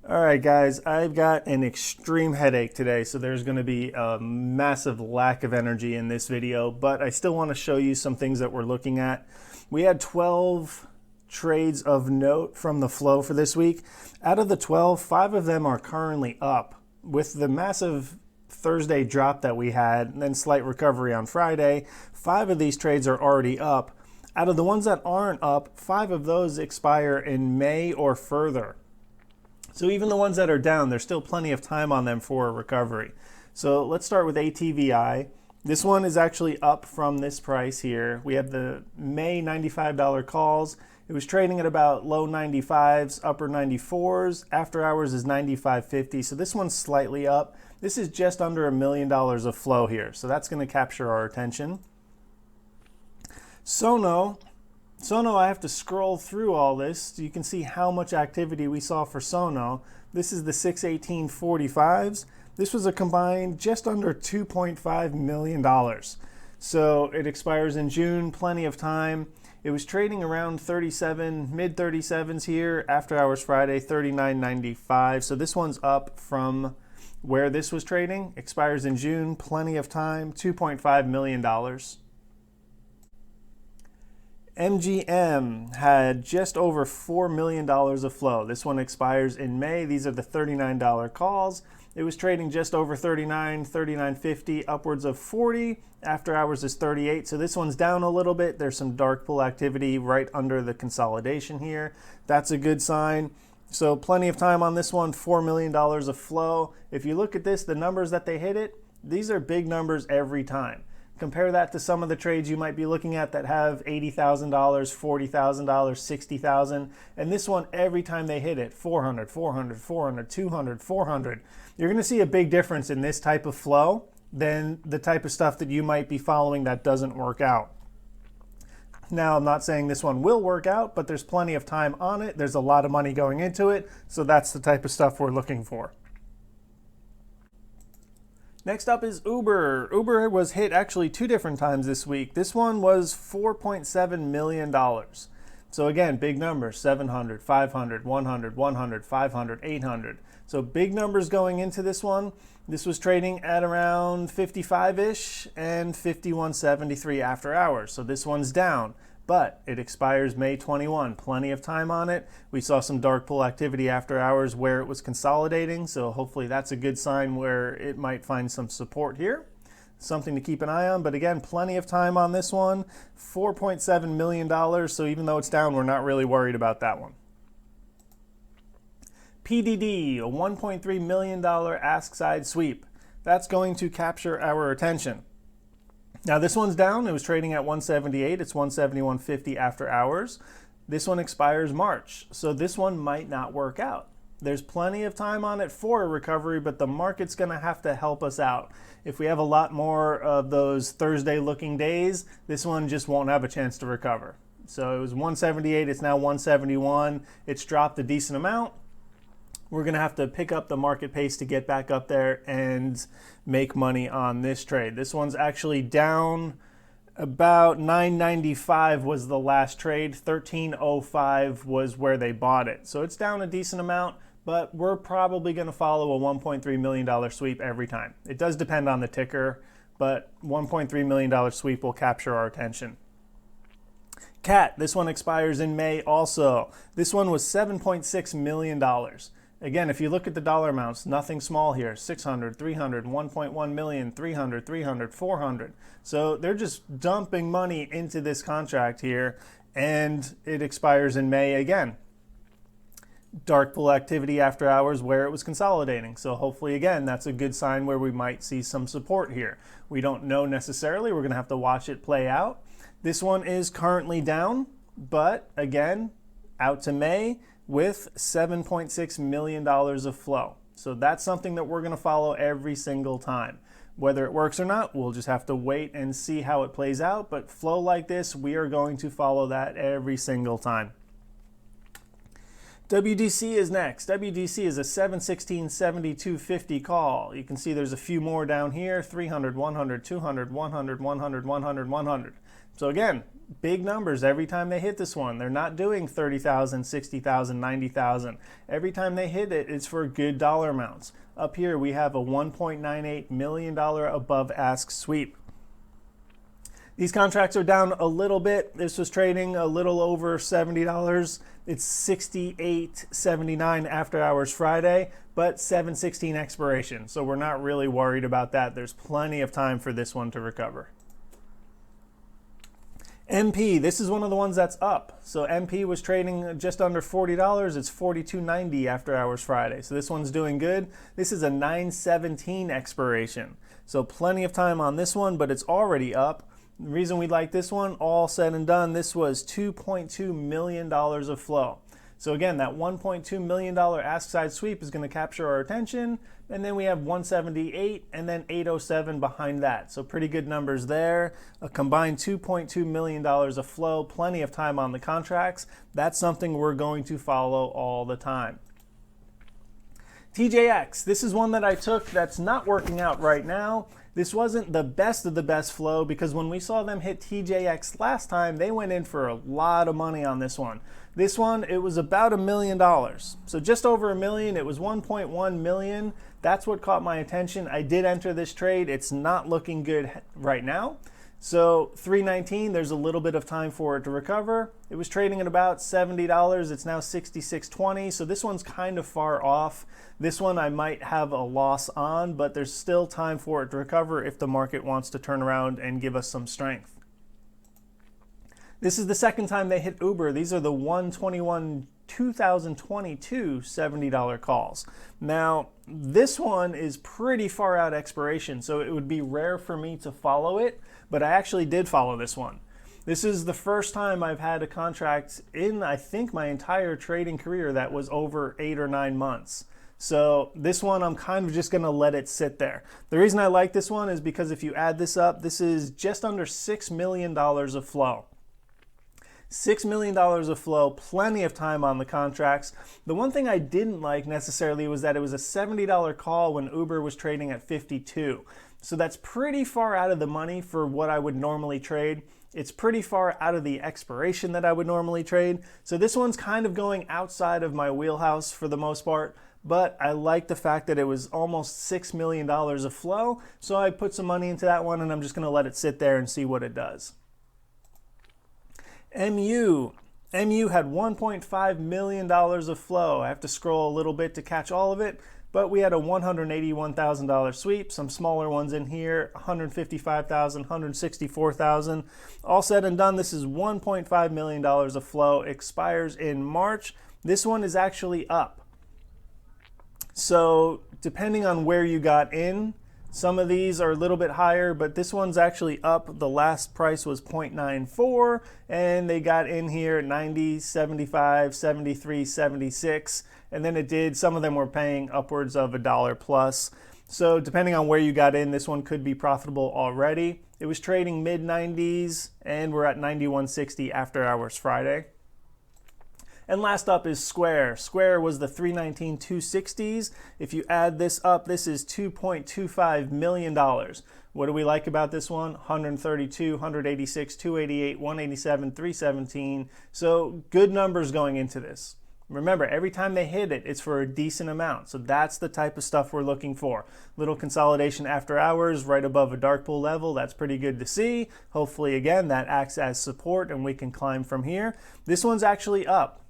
All right, guys, I've got an extreme headache today, so there's going to be a massive lack of energy in this video, but I still want to show you some things that we're looking at. We had 12 trades of note from the flow for this week. Out of the 12, 5 of them are currently up. With the massive Thursday drop that we had, and then slight recovery on Friday, 5 of these trades are already up. Out of the ones that aren't up, 5 of those expire in May or further. So even the ones that are down, there's still plenty of time on them for a recovery. So let's start with ATVI. This one is actually up from this price here. We have the May $95 calls. It was trading at about low 95s, upper 94s. After hours is 95.50. So this one's slightly up. This is just under $1 million of flow here. So that's going to capture our attention. SONO, I have to scroll through all this so you can see how much activity we saw for SONO. This is the 618.45s. This was a combined just under $2.5 million. So it expires in June, plenty of time. It was trading around 37, mid 37s here. After hours Friday, 39.95. So this one's up from where this was trading. Expires in June, plenty of time, $2.5 million. MGM had just over $4 million of flow. This one expires in May. These are the $39 calls. It was trading just over 39, 39.50, upwards of 40. After hours is 38. So this one's down a little bit. There's some dark pool activity right under the consolidation here. That's a good sign. So plenty of time on this one, $4 million of flow. If you look at this, the numbers that they hit it, these are big numbers every time. Compare that to some of the trades you might be looking at that have $80,000, $40,000, $60,000. And this one, every time they hit it, 400, 400, 400, 200, 400. You're going to see a big difference in this type of flow than the type of stuff that you might be following that doesn't work out. Now, I'm not saying this one will work out, but there's plenty of time on it. There's a lot of money going into it. So that's the type of stuff we're looking for. Next up is Uber. Uber was hit actually 2 different times this week. This one was $4.7 million. So again, big numbers, 700, 500, 100, 100, 500, 800. So big numbers going into this one. This was trading at around 55-ish and 51.73 after hours. So this one's down, but it expires May 21. Plenty of time on it. We saw some dark pool activity after hours where it was consolidating. So hopefully that's a good sign where it might find some support here. Something to keep an eye on. But again, plenty of time on this one. $4.7 million. So even though it's down, we're not really worried about that one. PDD, a $1.3 million ask side sweep. That's going to capture our attention. Now this one's down. It was trading at 178. It's 171.50 after hours. This one expires March. So this one might not work out. There's plenty of time on it for a recovery, but the market's going to have to help us out. If we have a lot more of those Thursday looking days, this one just won't have a chance to recover. So it was 178. It's now 171. It's dropped a decent amount. We're going to have to pick up the market pace to get back up there and make money on this trade. This one's actually down about 9.95 was the last trade. 13.05 was where they bought it. So it's down a decent amount, but we're probably going to follow a $1.3 million sweep every time. It does depend on the ticker, but $1.3 million sweep will capture our attention. CAT, this one expires in May also. This one was $7.6 million. Again, if you look at the dollar amounts, nothing small here. 600, 300, 1.1 million, 300, 300, 400. So they're just dumping money into this contract here, and it expires in May again. Dark pool activity after hours where it was consolidating. So hopefully, again, that's a good sign where we might see some support here. We don't know necessarily. We're going to have to watch it play out. This one is currently down, but again, out to May with $7.6 million of flow. So that's something that we're going to follow every single time. Whether it works or not, we'll just have to wait and see how it plays out. But flow like this, we are going to follow that every single time. WDC is next. WDC is a 716.72.50 call. You can see there's a few more down here, 300, 100, 200, 100, 100, 100, 100. So again, big numbers every time they hit this one. They're not doing 30,000, 60,000, 90,000. Every time they hit it, it's for good dollar amounts. Up here, we have a $1.98 million above ask sweep. These contracts are down a little bit. This was trading a little over $70. It's $68.79 after hours Friday, but 7/16 expiration. So we're not really worried about that. There's plenty of time for this one to recover. MP, this is one of the ones that's up. So MP was trading just under $40. It's $42.90 after hours Friday. So this one's doing good. This is a 9/17 expiration. So plenty of time on this one, but it's already up. The reason we like this one, all said and done, this was $2.2 million of flow. So again, that $1.2 million ask side sweep is going to capture our attention. And then we have 178 and then 807 behind that. So pretty good numbers there. A combined $2.2 million of flow, plenty of time on the contracts. That's something we're going to follow all the time. TJX, this is one that I took that's not working out right now. This wasn't the best of the best flow because when we saw them hit TJX last time, they went in for a lot of money on this one. This one, it was about $1 million. So just over $1 million, it was 1.1 million. That's what caught my attention. I did enter this trade. It's not looking good right now. So 319, there's a little bit of time for it to recover. It was trading at about $70. It's now 66.20. So this one's kind of far off. This one I might have a loss on, but there's still time for it to recover if the market wants to turn around and give us some strength. This is the second time they hit Uber. These are the 1/21/2022 $70 calls. Now, this one is pretty far out expiration, so it would be rare for me to follow it, but I actually did follow this one. This is the first time I've had a contract in, I think, my entire trading career that was over 8 or 9 months. So this one, I'm kind of just going to let it sit there. The reason I like this one is because if you add this up, this is just under $6 million of flow. $6 million of flow, plenty of time on the contracts. The one thing I didn't like necessarily was that it was a $70 call when Uber was trading at 52. So that's pretty far out of the money for what I would normally trade. It's pretty far out of the expiration that I would normally trade. So this one's kind of going outside of my wheelhouse for the most part. But I like the fact that it was almost $6 million of flow. So I put some money into that one and I'm just going to let it sit there and see what it does. MU had $1.5 million of flow. I have to scroll a little bit to catch all of it, but we had a $181,000 sweep, some smaller ones in here, $155,000, $164,000. All said and done, this is $1.5 million of flow, expires in March. This one is actually up. So depending on where you got in, some of these are a little bit higher, but this one's actually up. The last price was 0.94, and they got in here at 90, 75, 73, 76, and then it did. Some of them were paying upwards of $1 plus. So depending on where you got in, this one could be profitable already. It was trading mid-90s, and we're at 91.60 after hours Friday. And last up is Square. Square was the 319 260s. If you add this up, this is $2.25 million. What do we like about this one? 132, 186, 288, 187, 317. So good numbers going into this. Remember, every time they hit it, it's for a decent amount. So that's the type of stuff we're looking for. Little consolidation after hours right above a dark pool level. That's pretty good to see. Hopefully, again, that acts as support and we can climb from here. This one's actually up.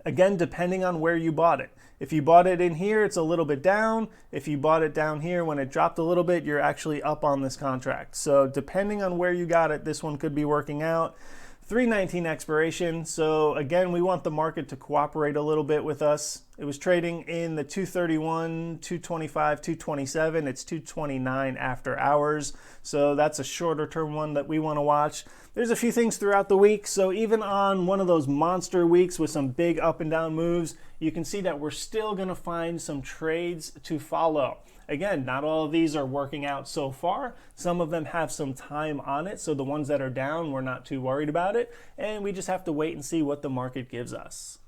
Again, depending on where you bought it. If you bought it in here, it's a little bit down. If you bought it down here when it dropped a little bit, you're actually up on this contract. So depending on where you got it, this one could be working out. 319 expiration. So again, we want the market to cooperate a little bit with us. It was trading in the 231, 225, 227. It's 229 after hours. So that's a shorter term one that we want to watch. There's a few things throughout the week. So even on one of those monster weeks with some big up and down moves, you can see that we're still going to find some trades to follow. Again, not all of these are working out so far. Some of them have some time on it. So the ones that are down, we're not too worried about it. And we just have to wait and see what the market gives us.